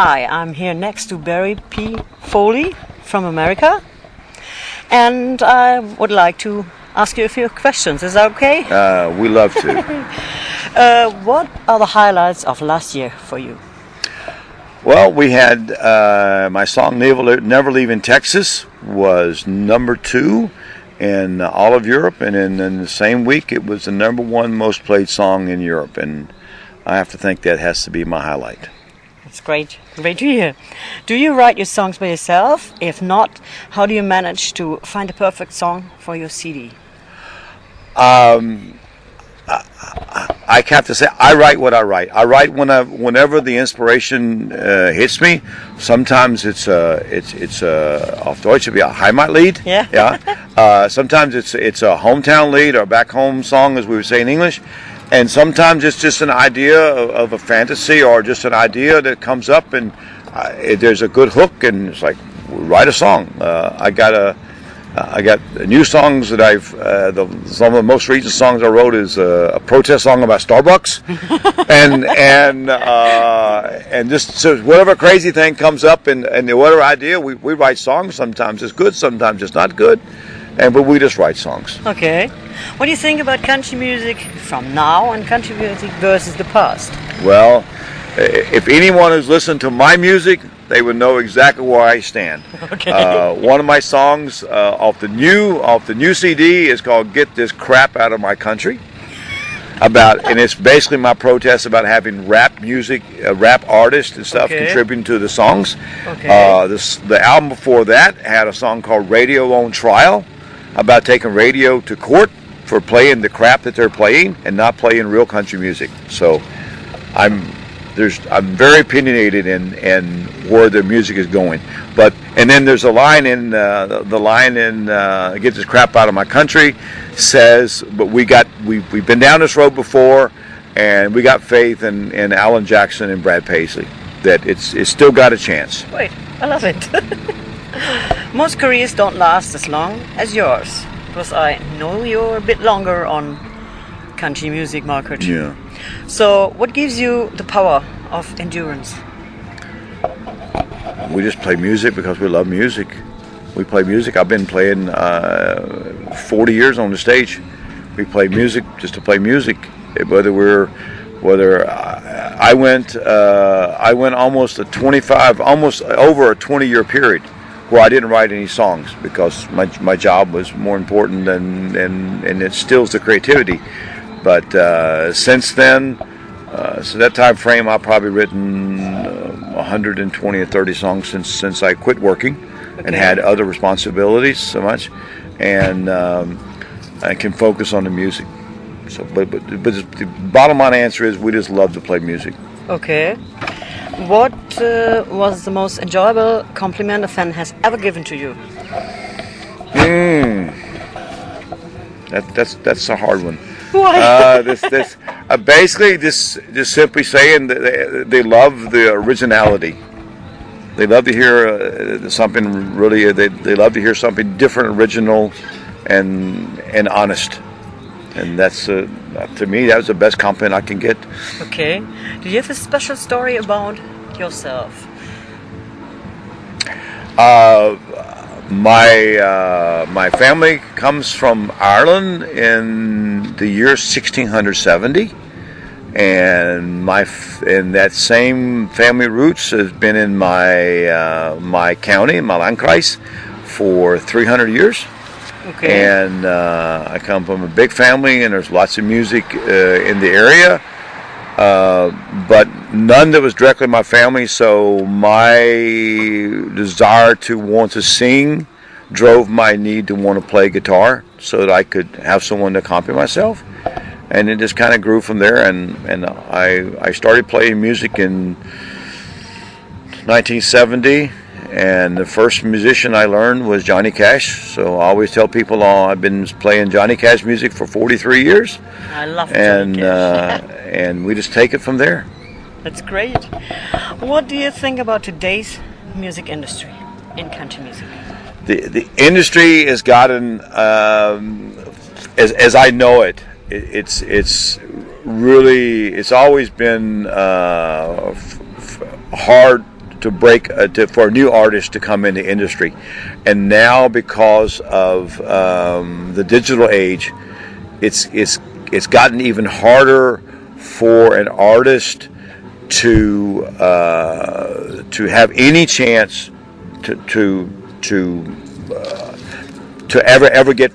Hi, I'm here next to Barry P. Foley from America, and I would like to ask you a few questions. Is that okay? We love to. What are the highlights of last year for you? Well, we had my song Never Leaving Texas was #2 in all of Europe, and in the same week it was the #1 most played song in Europe, and I have to think that has to be my highlight. That's great. Great to hear. Do you write your songs by yourself? If not, how do you manage to find a perfect song for your CD? I have to say, I write what I write. I write whenever the inspiration hits me. Sometimes it's auf Deutsch it'd be a Heimatlied. Yeah. Sometimes it's a hometown lead or back home song, as we would say in English. And sometimes it's just an idea of a fantasy or just an idea that comes up, and there's a good hook, and it's like, write a song. I got new songs that some of the most recent songs I wrote is a protest song about Starbucks, and just so whatever crazy thing comes up, and whatever idea we write songs. Sometimes it's good, sometimes it's not good, but we just write songs. Okay. What do you think about country music from now and country music versus the past? Well, if anyone has listened to my music, they would know exactly where I stand. Okay. One of my songs off the new CD is called "Get This Crap Out of My Country." And it's basically my protest about having rap music, rap artists and stuff contributing to the songs. Okay. The album before that had a song called "Radio on Trial," about taking radio to court for playing the crap that they're playing and not playing real country music. So I'm very opinionated in where the music is going. And then there's a line in "Get This Crap Out of My Country" says, but we've been down this road before, and we got faith in Alan Jackson and Brad Paisley that it's still got a chance. Wait, I love it. Most careers don't last as long as yours, because I know you're a bit longer on country music market. Yeah. So what gives you the power of endurance? We just play music because we love music. We play music. I've been playing 40 years on the stage. We play music just to play music. I went almost over a 20-year period where I didn't write any songs because my job was more important and it stills the creativity. But since then, so that time frame, I've probably written 120 or 30 songs since I quit working and had other responsibilities so much, and I can focus on the music. So, but the bottom line answer is we just love to play music. Okay. What was the most enjoyable compliment a fan has ever given to you? That's a hard one. Why? Basically just simply saying that they love the originality. They love to hear something really. They love to hear something different, original, and honest. And that's to me that was the best compliment I can get. Okay. Do you have a special story about yourself? My family comes from Ireland in the year 1670, and that same family roots has been in my county, my Landkreis, for 300 years. Okay. And I come from a big family, and there's lots of music in the area, but none that was directly my family. So my desire to want to sing drove my need to want to play guitar so that I could have someone to accompany myself, and it just kind of grew from there. And I started playing music in 1970. And the first musician I learned was Johnny Cash. So I always tell people, I've been playing Johnny Cash music for 43 years. I love Johnny Cash. And we just take it from there. That's great. What do you think about today's music industry in country music? The industry has gotten, as I know it, it's really, it's always been hard for a new artist to come into industry. And now, because of the digital age, it's gotten even harder for an artist to have any chance to ever get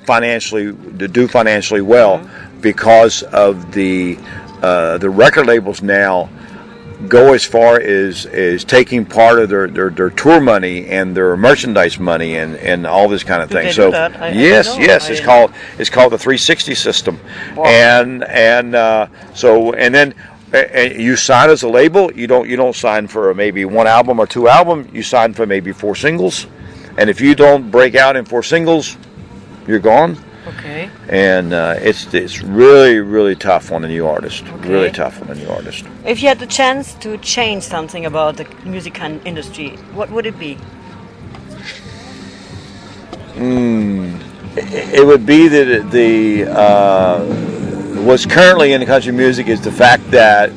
do financially well, because of the record labels now go as far as taking part of their tour money and their merchandise money and all this kind of thing. So yes, it's called the 360 system. Wow. And then you sign as a label. You don't sign for maybe one album or two albums. You sign for maybe 4 singles, and if you don't break out in 4 singles, you're gone. Okay. And it's really, really tough on a new artist. Okay. Really tough on a new artist. If you had the chance to change something about the music industry, what would it be? It would be that what's currently in the country music is the fact that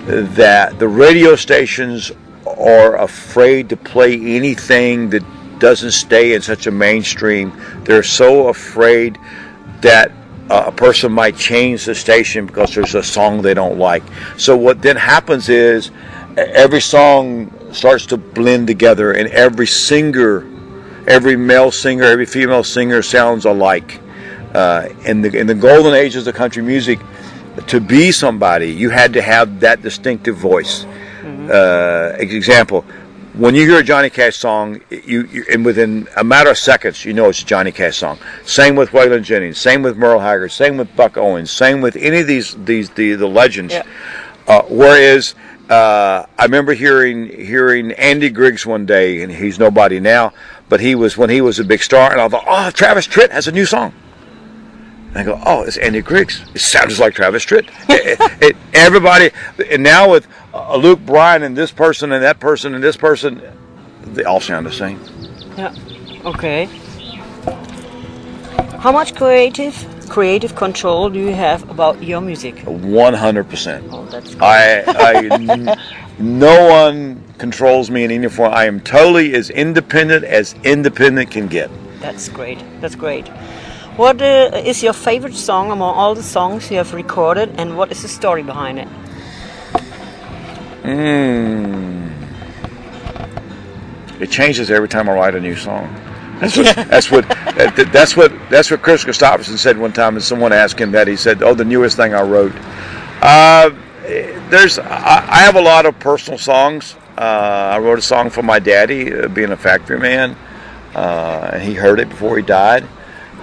the radio stations are afraid to play anything that doesn't stay in such a mainstream. They're so afraid that a person might change the station because there's a song they don't like. So what then happens is every song starts to blend together, and every male singer, every female singer sounds alike. In the golden ages of country music, to be somebody, you had to have that distinctive voice. Example, when you hear a Johnny Cash song, and within a matter of seconds, you know it's a Johnny Cash song. Same with Waylon Jennings, same with Merle Haggard, same with Buck Owens, same with any of the legends. Yeah. Whereas I remember hearing Andy Griggs one day, and he's nobody now, but when he was a big star, and I thought, oh, Travis Tritt has a new song. And I go, oh, it's Andy Griggs. It sounds like Travis Tritt. Everybody, and now with Luke Bryan and this person and that person and this person, they all sound the same. Yeah. Okay. How much creative control do you have about your music? 100%. Oh, that's great. No one controls me in any form. I am totally as independent can get. That's great. That's great. What is your favorite song among all the songs you have recorded, and what is the story behind it? It changes every time I write a new song. That's what Chris Christopherson said one time, and someone asked him that. He said, "Oh, the newest thing I wrote." I have a lot of personal songs. I wrote a song for my daddy, being a factory man, and he heard it before he died.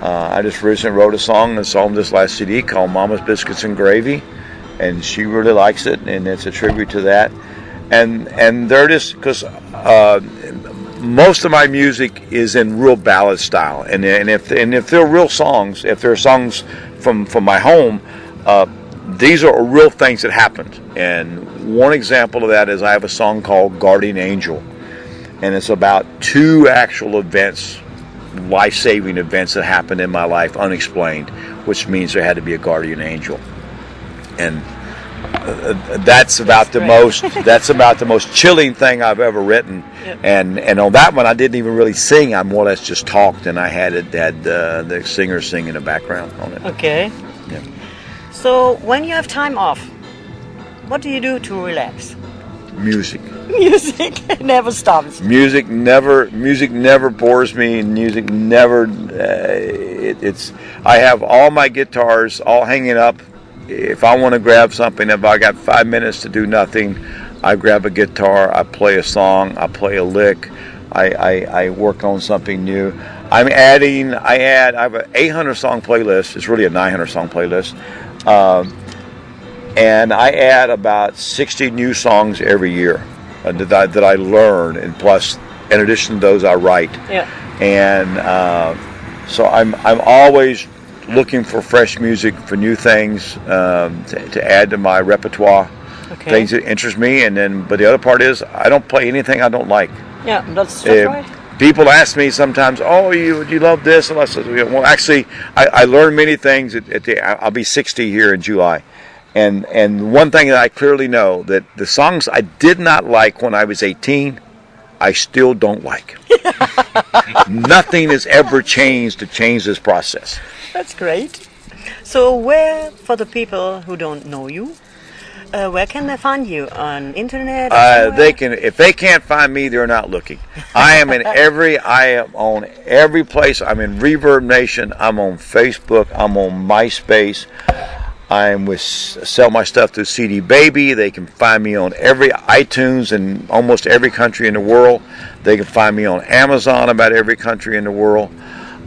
I just recently wrote a song that's on this last CD called Mama's Biscuits and Gravy, and she really likes it, and it's a tribute to that. And they're just, because most of my music is in real ballad style, and if they're real songs, if they're songs from my home, these are real things that happened. And one example of that is I have a song called Guardian Angel, and it's about 2 actual events, life-saving events that happened in my life, unexplained, which means there had to be a guardian angel. And that's about the most chilling thing I've ever written. Yep. And on that one I didn't even really sing. I more or less just talked, and I had the singer sing in the background on it. Okay. Yeah. So when you have time off, what do you do to relax? Music. Music never stops. Music never bores me. Music never. I have all my guitars all hanging up. If I want to grab something, if I got 5 minutes to do nothing, I grab a guitar. I play a song. I play a lick. I work on something new. I have an 800 song playlist. It's really a 900 song playlist. And I add about 60 new songs every year that I learn, and plus, in addition to those, I write. Yeah. And so I'm always looking for fresh music, for new things to add to my repertoire. Okay. Things that interest me, but the other part is I don't play anything I don't like. Yeah, that's right. People ask me sometimes, "Oh, you love this?" And I said, "Well, actually, I learned many things. I'll be 60 here in July." And one thing that I clearly know, that the songs I did not like when I was 18, I still don't like. Nothing has ever changed to change this process. That's great. So where, for the people who don't know you, where can they find you? On internet? They can. If they can't find me, they're not looking. I am on every place. I'm in Reverb Nation. I'm on Facebook. I'm on MySpace. Sell my stuff through CD Baby. They can find me on every iTunes in almost every country in the world. They can find me on Amazon about every country in the world.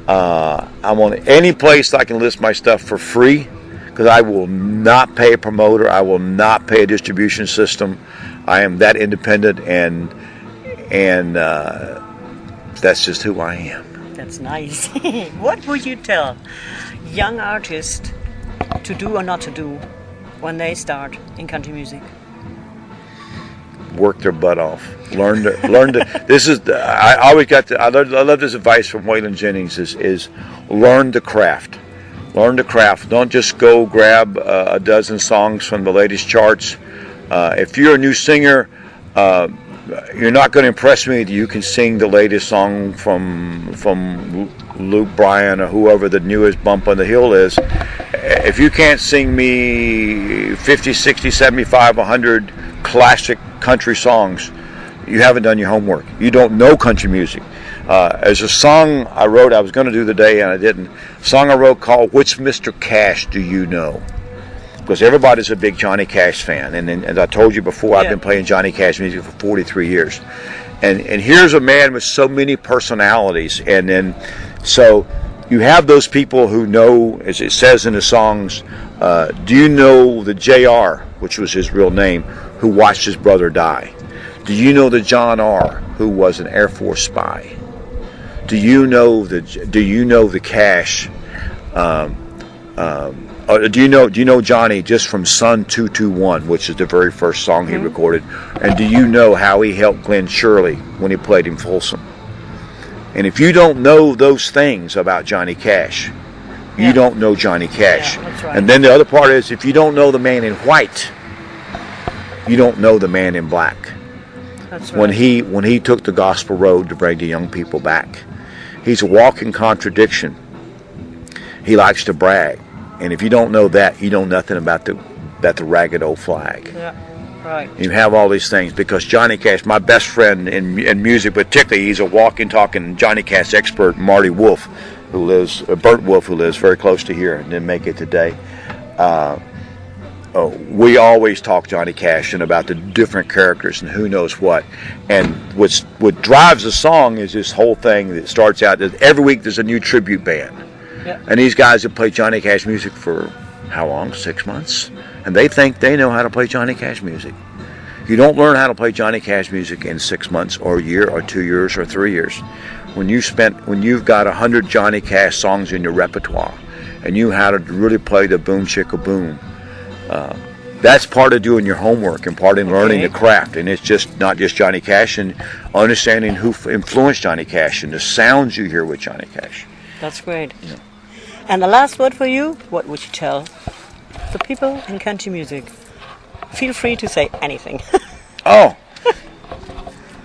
I'm on any place I can list my stuff for free, because I will not pay a promoter. I will not pay a distribution system. I am that independent, and that's just who I am. That's nice. What would you tell young artists to do or not to do when they start in country music? Work their butt off. Learn to. This is. I always got. I love this advice from Waylon Jennings. Is learn the craft. Learn the craft. Don't just go grab a dozen songs from the latest charts. If you're a new singer, you're not going to impress me that you can sing the latest song from Luke Bryan or whoever the newest bump on the hill is. If you can't sing me 50, 60, 75, 100 classic country songs, you haven't done your homework. You don't know country music. There's a song I wrote, I was going to do today and I didn't. A song I wrote called "Which Mr. Cash Do You Know?" Because everybody's a big Johnny Cash fan. And as I told you before, I've been playing Johnny Cash music for 43 years. And here's a man with so many personalities. And then, so you have those people who know, as it says in the songs, do you know the JR, which was his real name, who watched his brother die? Do you know the John R., who was an Air Force spy? Do you know the Cash? Do you know Johnny just from Sun 221, which is the very first song he recorded? And do you know how he helped Glenn Shirley when he played in Folsom? And if you don't know those things about Johnny Cash, you don't know Johnny Cash. Yeah, that's right. And then the other part is, if you don't know the man in white, you don't know the man in black. That's right. When he took the gospel road to bring the young people back, he's a walking contradiction. He likes to brag, and if you don't know that, you know nothing about the ragged old flag. Yeah, right. You have all these things because Johnny Cash, my best friend in music, particularly, he's a walking, talking Johnny Cash expert, Marty Wolf, Bert Wolf, who lives very close to here and didn't make it today. We always talk Johnny Cash and about the different characters and who knows what. And what drives the song is this whole thing that starts out that every week there's a new tribute band. Yeah. And these guys have played Johnny Cash music for how long? 6 months? And they think they know how to play Johnny Cash music. You don't learn how to play Johnny Cash music in 6 months or a year or 2 years or 3 years. When you've got 100 Johnny Cash songs in your repertoire and you how to really play the boom chicka boom, that's part of doing your homework and part of learning the craft. And it's just not just Johnny Cash, and understanding who influenced Johnny Cash and the sounds you hear with Johnny Cash. That's great. Yeah. And the last word for you, what would you tell the people in country music? Feel free to say anything. Oh,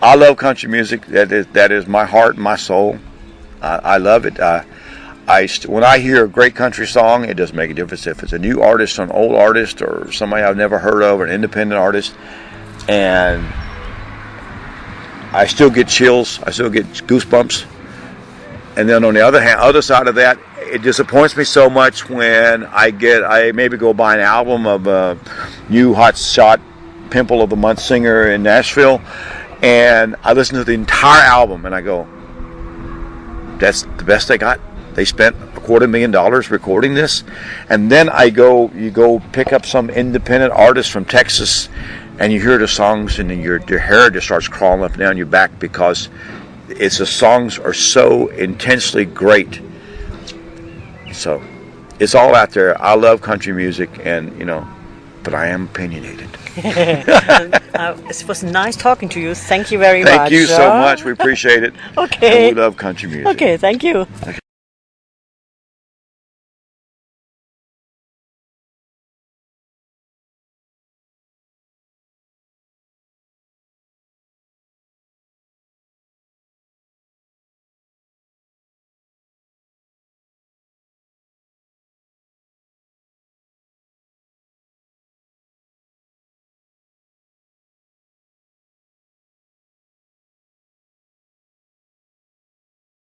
I love country music. That is my heart and my soul. I love it. When I hear a great country song, it doesn't make a difference if it's a new artist, an old artist, or somebody I've never heard of, or an independent artist, and I still get chills. I still get goosebumps. And then on the other side of that, it disappoints me so much when I maybe go buy an album of a new hot shot Pimple of the Month singer in Nashville, and I listen to the entire album and I go, that's the best they got. They spent $250,000 recording this. And then you go pick up some independent artist from Texas and you hear the songs and then your hair just starts crawling up and down your back because the songs are so intensely great. So it's all out there. I love country music, and but I am opinionated. It was nice talking to you. Thank you very much. Thank you so much. We appreciate it. Okay. And we love country music. Okay, thank you. Okay.